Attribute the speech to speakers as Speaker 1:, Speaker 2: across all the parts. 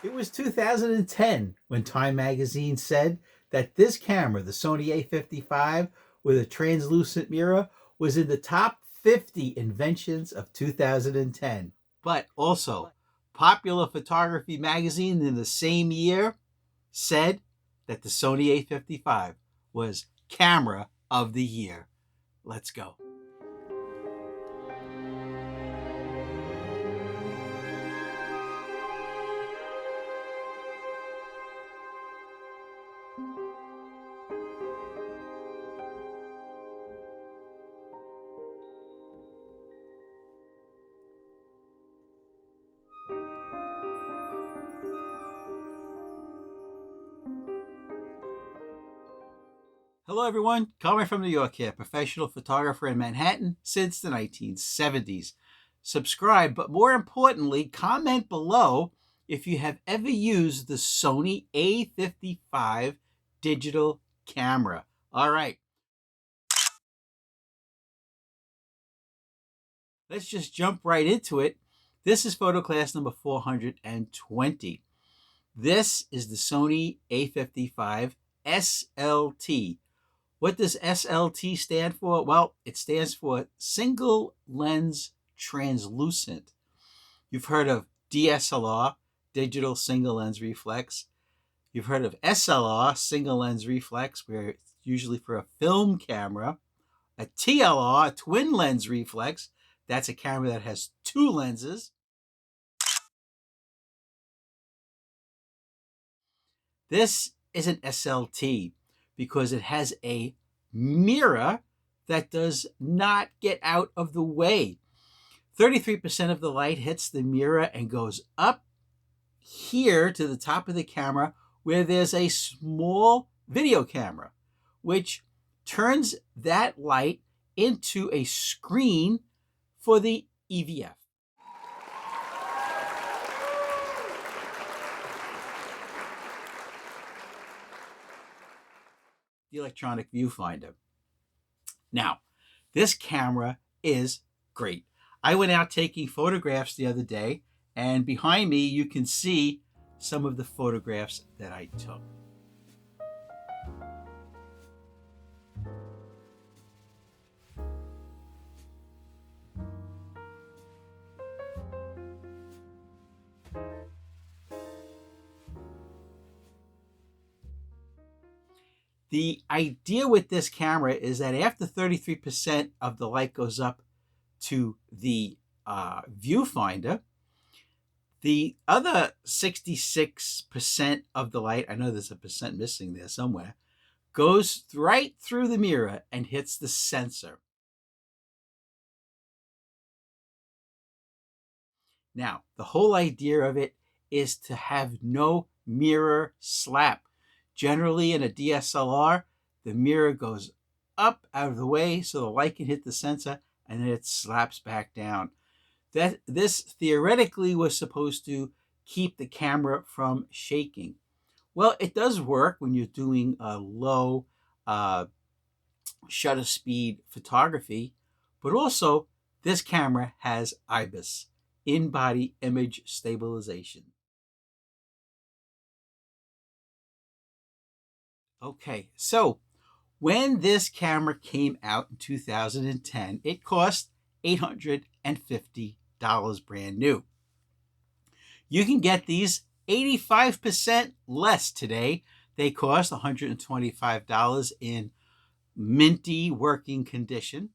Speaker 1: It was 2010 when Time magazine said that this camera, the Sony a55 with a translucent mirror, was in the top 50 inventions of 2010. But also, Popular Photography magazine in the same year said that the Sony a55 was camera of the year. Let's go. Hello everyone, Carmine from New York here, professional photographer in Manhattan since the 1970s. Subscribe, but more importantly, comment below if you have ever used the Sony a55 digital camera. All right, let's just jump right into it. This is photo class number 420. This is the Sony a55 SLT. What does SLT stand for? Well, it stands for single lens translucent. You've heard of DSLR, digital single lens reflex. You've heard of SLR, single lens reflex, where it's usually for a film camera. A TLR, twin lens reflex. That's a camera that has two lenses. This is an SLT because it has a mirror that does not get out of the way. 33% of the light hits the mirror and goes up here to the top of the camera where there's a small video camera, which turns that light into a screen for the EVF. The electronic viewfinder. Now, this camera is great. I went out taking photographs the other day, and behind me you can see some of the photographs that I took. The idea with this camera is that after 33% of the light goes up to the viewfinder, the other 66% of the light, I know there's a percent missing there somewhere, goes right through the mirror and hits the sensor. Now, the whole idea of it is to have no mirror slap. Generally, in a DSLR, the mirror goes up out of the way so the light can hit the sensor and then it slaps back down. This theoretically was supposed to keep the camera from shaking. Well, it does work when you're doing a low shutter speed photography, but also this camera has IBIS, in-body image stabilization. Okay, so when this camera came out in 2010, it cost $850 brand new. You can get these 85% less today. They cost $125 in minty working condition.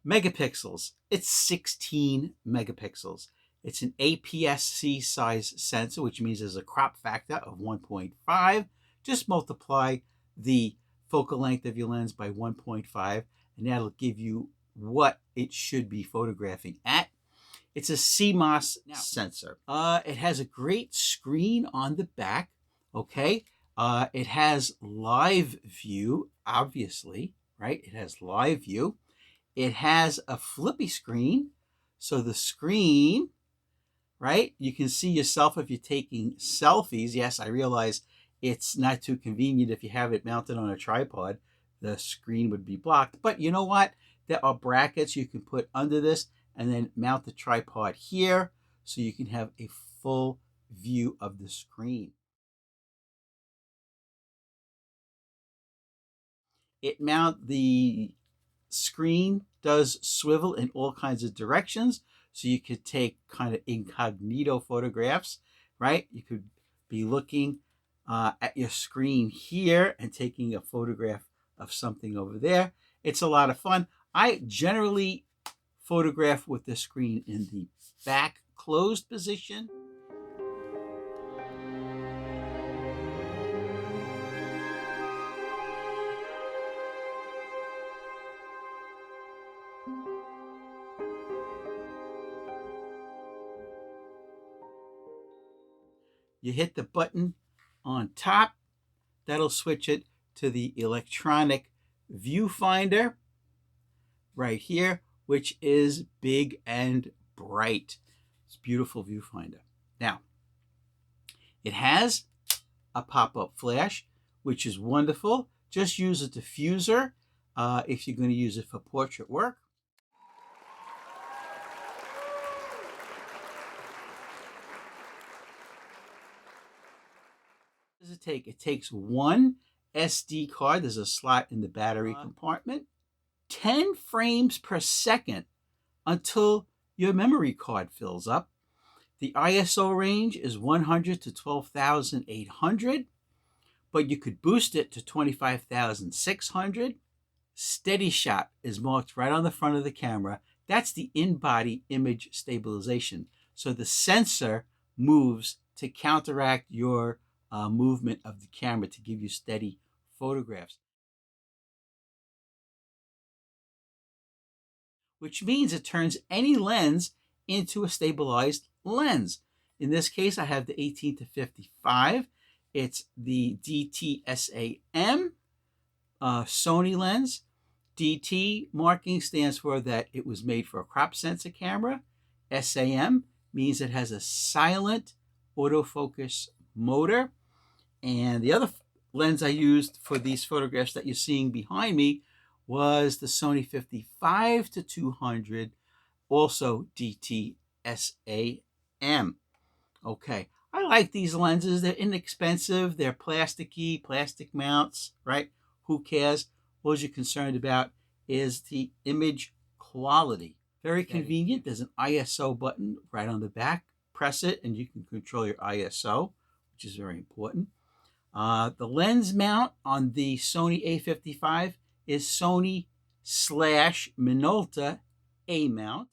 Speaker 1: Megapixels, it's 16 megapixels. It's an aps-c size sensor, which means there's a crop factor of 1.5. Just multiply the focal length of your lens by 1.5, and that'll give you what it should be photographing at. It's a CMOS sensor. It has a great screen on the back, okay? It has live view, obviously, right? It has live view. It has a flippy screen, so the screen, right? You can see yourself if you're taking selfies. Yes, I realize it's not too convenient if you have it mounted on a tripod. The screen would be blocked, but you know what? There are brackets you can put under this and then mount the tripod here so you can have a full view of the screen. The screen does swivel in all kinds of directions, so you could take kind of incognito photographs, right? You could be looking at your screen here and taking a photograph of something over there. It's a lot of fun. I generally photograph with the screen in the back closed position. You hit the button on top, that'll switch it to the electronic viewfinder right here, which is big and bright. It's a beautiful viewfinder. Now, it has a pop-up flash, which is wonderful. Just use a diffuser if you're going to use it for portrait work. What does it take? It takes one SD card. There's a slot in the battery compartment. 10 frames per second until your memory card fills up. The ISO range is 100 to 12,800, but you could boost it to 25,600. Steady shot is marked right on the front of the camera. That's the in-body image stabilization. So the sensor moves to counteract your movement of the camera to give you steady photographs. Which means it turns any lens into a stabilized lens. In this case, I have the 18 to 55. It's the DT-SAM Sony lens. DT marking stands for that it was made for a crop sensor camera. SAM means it has a silent autofocus motor. And the other lens I used for these photographs that you're seeing behind me was the Sony 55 to 200, also DT-SAM. Okay, I like these lenses. They're inexpensive. They're plasticky, plastic mounts, right? Who cares? What you're concerned about is the image quality. Very convenient. There's an ISO button right on the back. Press it and you can control your ISO, which is very important. The lens mount on the Sony A55 is Sony/Minolta A mount.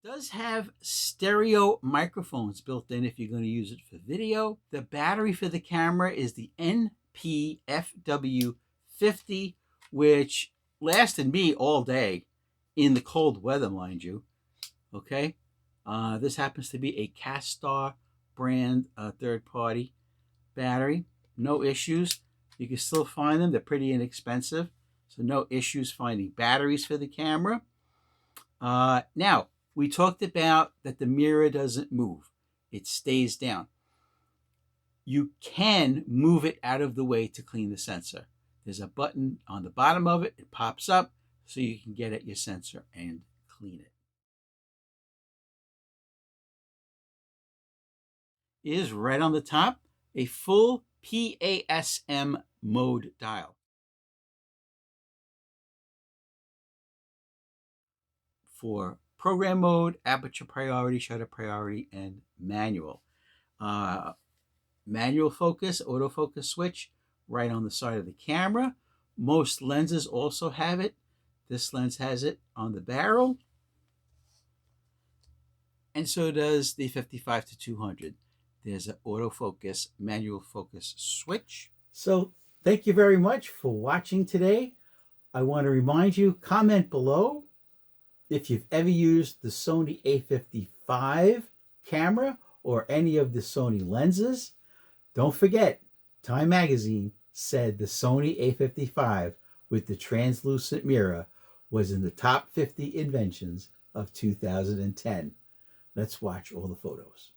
Speaker 1: It does have stereo microphones built in if you're going to use it for video. The battery for the camera is the NPFW50, which lasted me all day in the cold weather, mind you. Okay, this happens to be a Castar brand third-party battery. No issues. You can still find them. They're pretty inexpensive, so no issues finding batteries for the camera. Now, we talked about that the mirror doesn't move. It stays down. You can move it out of the way to clean the sensor. There's a button on the bottom of it. It pops up so you can get at your sensor and clean it. Is right on the top a full PASM mode dial. For program mode, aperture priority, shutter priority, and manual. Manual focus, autofocus switch right on the side of the camera. Most lenses also have it. This lens has it on the barrel. And so does the 55 to 200. There's an autofocus, manual focus switch. So Thank you very much for watching today. I want to remind you, comment below if you've ever used the Sony a55 camera or any of the Sony lenses. Don't forget, Time Magazine said the Sony a55 with the translucent mirror was in the top 50 inventions of 2010. Let's watch all the photos.